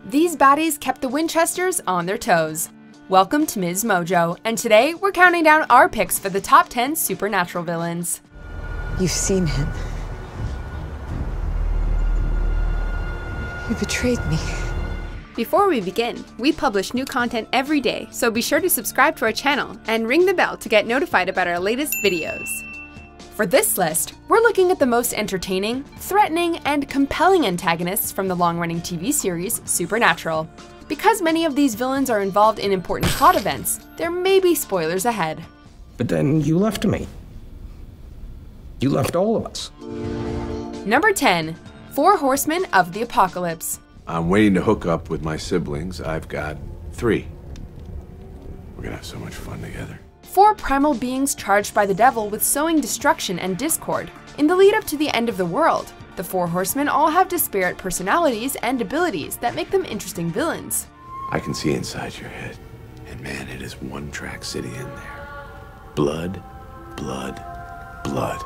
These baddies kept the Winchesters on their toes. Welcome to MsMojo, and today we're counting down our picks for the top 10 supernatural villains. You've seen him. You betrayed me. Before we begin, we publish new content every day, so be sure to subscribe to our channel and ring the bell to get notified about our latest videos. For this list, we're looking at the most entertaining, threatening, and compelling antagonists from the long-running TV series Supernatural. Because many of these villains are involved in important plot events, there may be spoilers ahead. But then you left me. You left all of us. Number 10. 4 Horsemen of the Apocalypse. I'm waiting to hook up with my siblings. I've got 3. We're gonna have so much fun together. 4 primal beings charged by the devil with sowing destruction and discord. In the lead up to the end of the world, the 4 horsemen all have disparate personalities and abilities that make them interesting villains. I can see inside your head, and man, it is one-track city in there. Blood, blood, blood.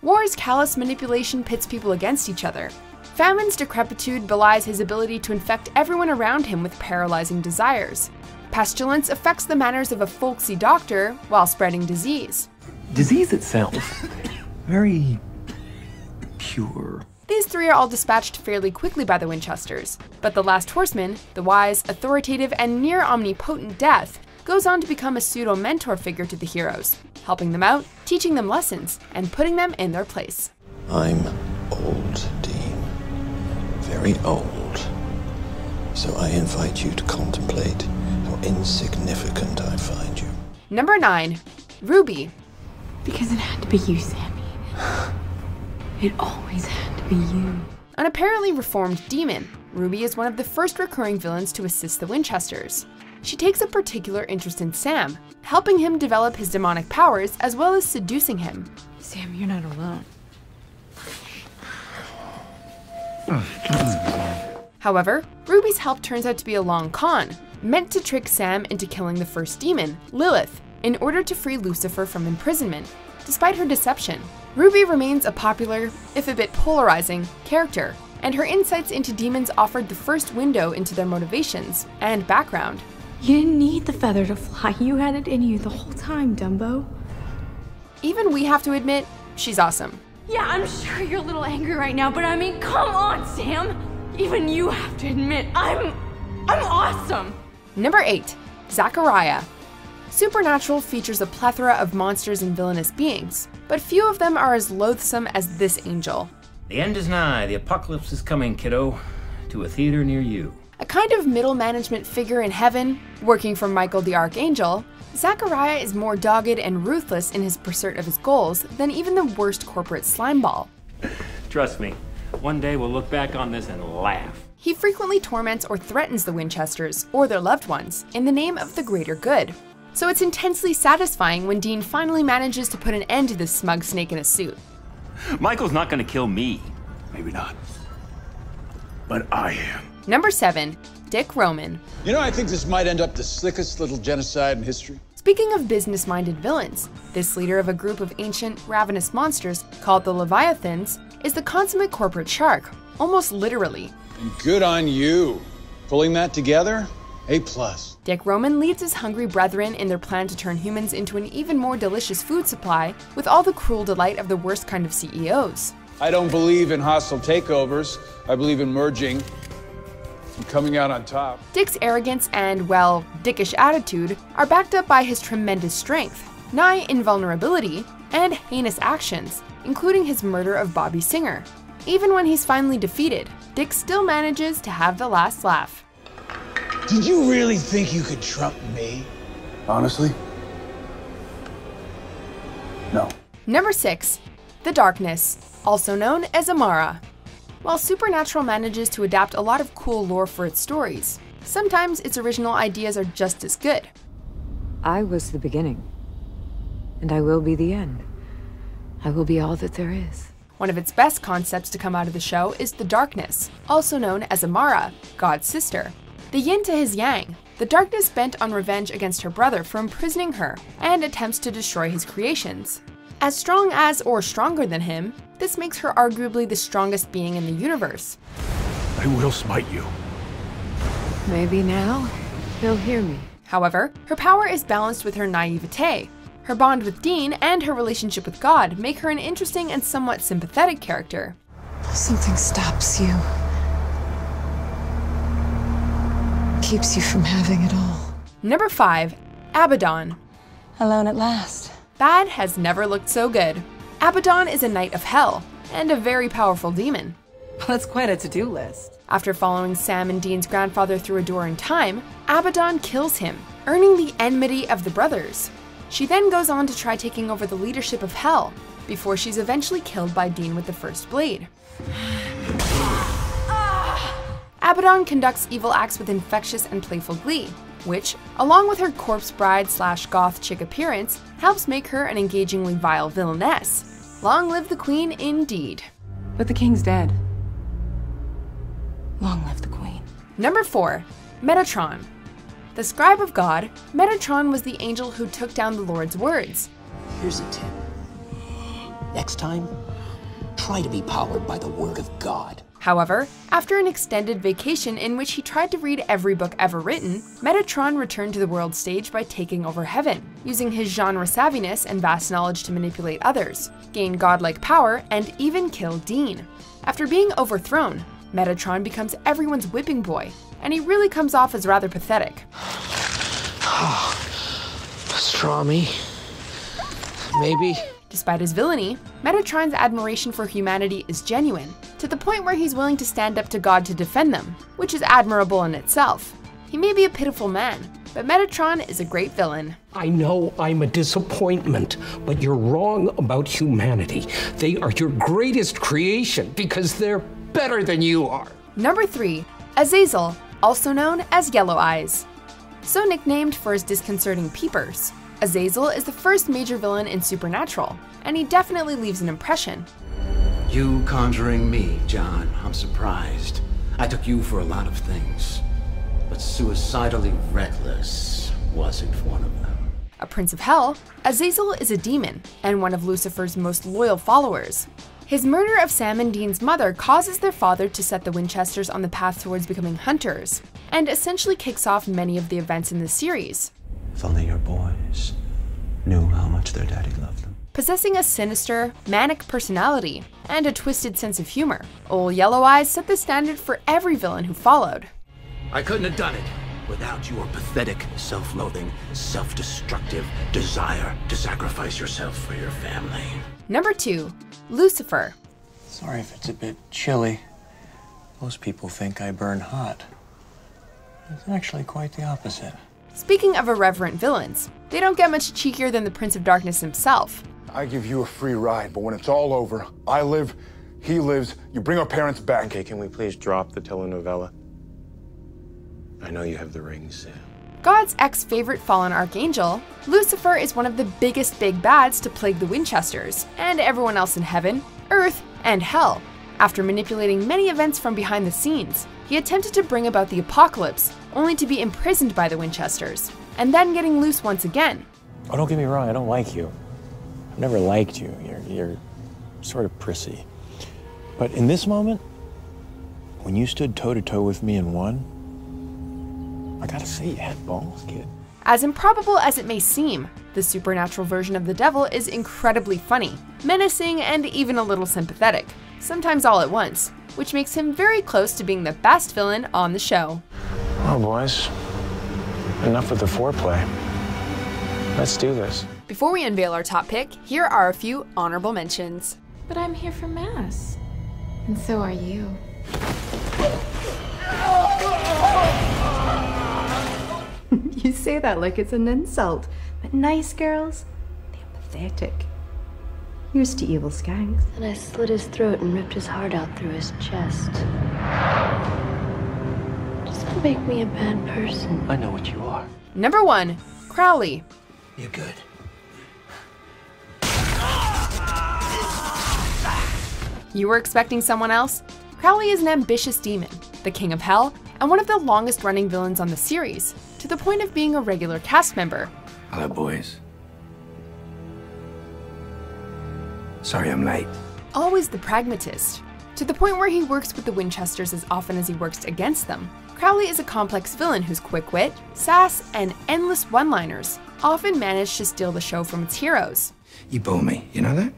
War's callous manipulation pits people against each other. Famine's decrepitude belies his ability to infect everyone around him with paralyzing desires. Pestilence affects the manners of a folksy doctor while spreading disease. Disease itself, very pure. These 3 are all dispatched fairly quickly by the Winchesters, but the last horseman, the wise, authoritative, and near omnipotent Death, goes on to become a pseudo-mentor figure to the heroes, helping them out, teaching them lessons, and putting them in their place. I'm old, Dean. Very old. So I invite you to contemplate how insignificant I find you. Number 9. Ruby. Because it had to be you, Sammy. It always had to be you. An apparently reformed demon, Ruby is one of the first recurring villains to assist the Winchesters. She takes a particular interest in Sam, helping him develop his demonic powers as well as seducing him. Sam, you're not alone. However, Ruby's help turns out to be a long con, meant to trick Sam into killing the first demon, Lilith, in order to free Lucifer from imprisonment. Despite her deception, Ruby remains a popular, if a bit polarizing, character, and her insights into demons offered the first window into their motivations and background. You didn't need the feather to fly. You had it in you the whole time, Dumbo. Even we have to admit, she's awesome. Yeah, I'm sure you're a little angry right now, but I mean, come on, Sam. Even you have to admit, I'm awesome. Number 8. Zachariah. Supernatural features a plethora of monsters and villainous beings, but few of them are as loathsome as this angel. The end is nigh. The apocalypse is coming, kiddo. To a theater near you. A kind of middle management figure in heaven, working for Michael the Archangel, Zachariah is more dogged and ruthless in his pursuit of his goals than even the worst corporate slimeball. Trust me, one day we'll look back on this and laugh. He frequently torments or threatens the Winchesters or their loved ones in the name of the greater good. So it's intensely satisfying when Dean finally manages to put an end to this smug snake in a suit. Michael's not gonna kill me. Maybe not. But I am. Number 7. Dick Roman. You know, I think this might end up the slickest little genocide in history. Speaking of business-minded villains, this leader of a group of ancient, ravenous monsters called the Leviathans is the consummate corporate shark, almost literally. And good on you. Pulling that together, A+. Dick Roman leads his hungry brethren in their plan to turn humans into an even more delicious food supply with all the cruel delight of the worst kind of CEOs. I don't believe in hostile takeovers. I believe in merging and coming out on top. Dick's arrogance and, well, dickish attitude are backed up by his tremendous strength, nigh invulnerability, and heinous actions, including his murder of Bobby Singer. Even when he's finally defeated, Dick still manages to have the last laugh. Did you really think you could trump me? Honestly? No. Number 6. The Darkness, also known as Amara. While Supernatural manages to adapt a lot of cool lore for its stories, sometimes its original ideas are just as good. I was the beginning, and I will be the end. I will be all that there is. One of its best concepts to come out of the show is the Darkness, also known as Amara, God's sister. The yin to his yang, the Darkness bent on revenge against her brother for imprisoning her, and attempts to destroy his creations. As strong as or stronger than him, this makes her arguably the strongest being in the universe. I will smite you. Maybe now he'll hear me. However, her power is balanced with her naivete. Her bond with Dean and her relationship with God make her an interesting and somewhat sympathetic character. Something stops you. Keeps you from having it all. Number 5. Abaddon. Alone at last. Bad has never looked so good. Abaddon is a knight of hell, and a very powerful demon. That's quite a to-do list. After following Sam and Dean's grandfather through a door in time, Abaddon kills him, earning the enmity of the brothers. She then goes on to try taking over the leadership of hell, before she's eventually killed by Dean with the first blade. Abaddon conducts evil acts with infectious and playful glee, which, along with her corpse bride/goth chick appearance, helps make her an engagingly vile villainess. Long live the queen indeed. But the king's dead. Long live the queen. Number 4. Metatron. The scribe of God, Metatron was the angel who took down the Lord's words. Here's a tip. Next time, try to be powered by the word of God. However, after an extended vacation in which he tried to read every book ever written, Metatron returned to the world stage by taking over heaven, using his genre savviness and vast knowledge to manipulate others, gain godlike power, and even kill Dean. After being overthrown, Metatron becomes everyone's whipping boy, and he really comes off as rather pathetic. Straw me. Maybe. Despite his villainy, Metatron's admiration for humanity is genuine, to the point where he's willing to stand up to God to defend them, which is admirable in itself. He may be a pitiful man, but Metatron is a great villain. I know I'm a disappointment, but you're wrong about humanity. They are your greatest creation because they're better than you are. Number 3. Azazel, also known as Yellow Eyes. So nicknamed for his disconcerting peepers, Azazel is the first major villain in Supernatural, and he definitely leaves an impression. You conjuring me, John. I'm surprised. I took you for a lot of things, but suicidally reckless wasn't one of them. A prince of hell, Azazel is a demon, and one of Lucifer's most loyal followers. His murder of Sam and Dean's mother causes their father to set the Winchesters on the path towards becoming hunters, and essentially kicks off many of the events in the series. If only your boys knew how much their daddy loved them. Possessing a sinister, manic personality and a twisted sense of humor, Old Yellow Eyes set the standard for every villain who followed. I couldn't have done it without your pathetic, self-loathing, self-destructive desire to sacrifice yourself for your family. Number 2. Lucifer. Sorry if it's a bit chilly. Most people think I burn hot. It's actually quite the opposite. Speaking of irreverent villains, they don't get much cheekier than the Prince of Darkness himself. I give you a free ride, but when it's all over, I live, he lives, you bring our parents back. Okay, can we please drop the telenovela? I know you have the ring, Sam. God's ex-favorite fallen archangel, Lucifer is one of the biggest big bads to plague the Winchesters, and everyone else in heaven, earth, and hell. After manipulating many events from behind the scenes, he attempted to bring about the apocalypse, only to be imprisoned by the Winchesters, and then getting loose once again. Oh, don't get me wrong, I don't like you. I've never liked you. You're sort of prissy. But in this moment, when you stood toe-to-toe with me and won, I gotta say you had balls, kid. As improbable as it may seem, the supernatural version of the devil is incredibly funny, menacing, and even a little sympathetic, sometimes all at once, which makes him very close to being the best villain on the show. Well, boys, enough with the foreplay. Let's do this. Before we unveil our top pick, here are a few honorable mentions. But I'm here for Mass. And so are you. You say that like it's an insult, but nice girls, they're pathetic. Here's to evil skanks. And I slit his throat and ripped his heart out through his chest. Doesn't make me a bad person. I know what you are. Number 1, Crowley. You're good. You were expecting someone else? Crowley is an ambitious demon, the king of hell, and one of the longest running villains on the series, to the point of being a regular cast member. Hello, boys. Sorry I'm late. Always the pragmatist, To the point where he works with the Winchesters as often as he works against them. Crowley is a complex villain whose quick wit, sass, and endless one-liners often manage to steal the show from its heroes. You bore me, you know that?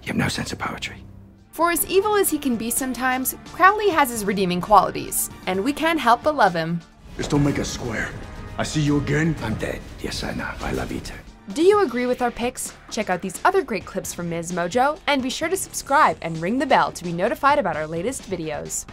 You have no sense of poetry. For as evil as he can be sometimes, Crowley has his redeeming qualities, and we can't help but love him. Just don't make us square. I see you again. I'm dead. Yes, I know. I love you too. Do you agree with our picks? Check out these other great clips from MsMojo, and be sure to subscribe and ring the bell to be notified about our latest videos.